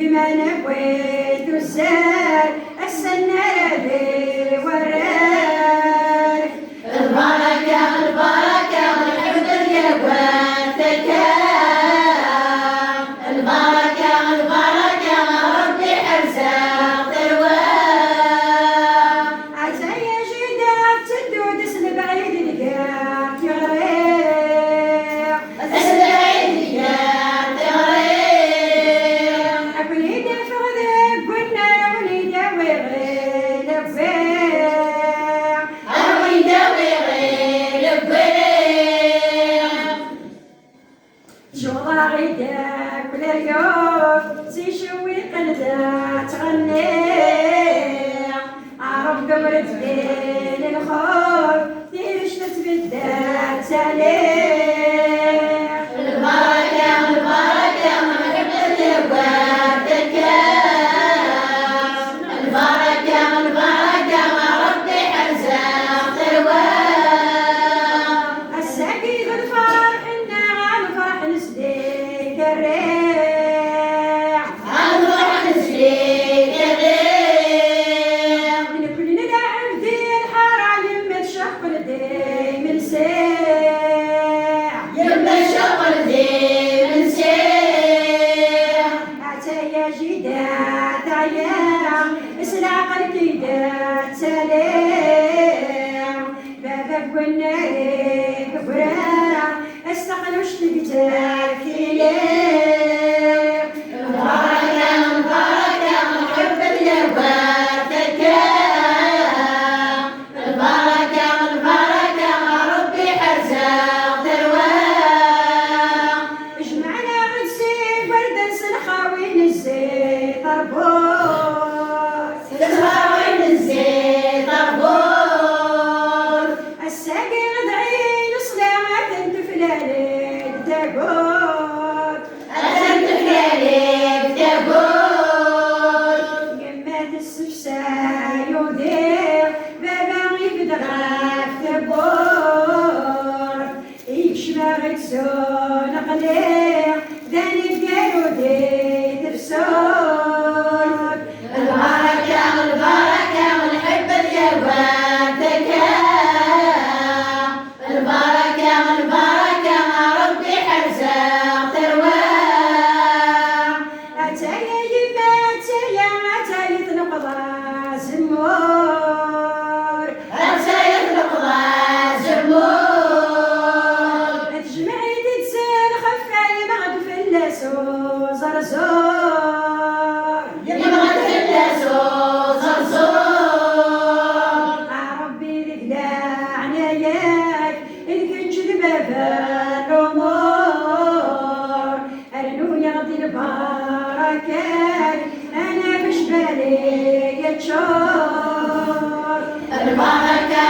ما نبغيت الزاد السنة ذي وراك البركة البركة والحب اليواتك البركة البركة ربي حرزق تروى عزاي جدات تدود اسم بعيد لقاك يغريق اسم بعيد لقاك تغريق أبني دفع ذاك قلنا وليدا ويغري لبيع أروي داوي غير بويق شغل غيداك ولا اليوم سيشوي قلبها تغني عرف قمرت بين الخوف ديرش تتبدات عليه البركة البركة والحب اليواتك البركة البركة ربي حرزق تروى السعيد الفرح إنا على الفرح نسديك الريح أروح نسليك الريح من كل نلعب ذي الحارة يمة شقل ديم السيح يما شغل ذي من سيح عتايا جدات عيا اسرع قلبي دات سليم بابا بقناك برا استقل وش تقتاك ليه البركة البركة والحب اليواتك البركة البركة ربي حرزق تروى اجمعنا غنسيك بردا سنخاوين الزيت طربوس تسمعين الزيت طربوش الساقي غدعين صلاة انت فلالك تاقوت أنت فلالك تقول قمات السفساي ودير بابا غيب دغاف تبور يكشما غيتسون قليل داني بقالو ديت رسول البركة البركة والحب اليواتك البركة البركة ربي حرزق تروى أتايا يما أتايا أتايا يطلق زمور أتى يطلق ذا زمور تجمعي تتسال خفاي مغد فلاسو زرزور يبغى تفلسو زرزور ربي ذكلا عناياك الكنج بابا الأمور أرنو يغضي البركات أنا بش بالي يتشور البركة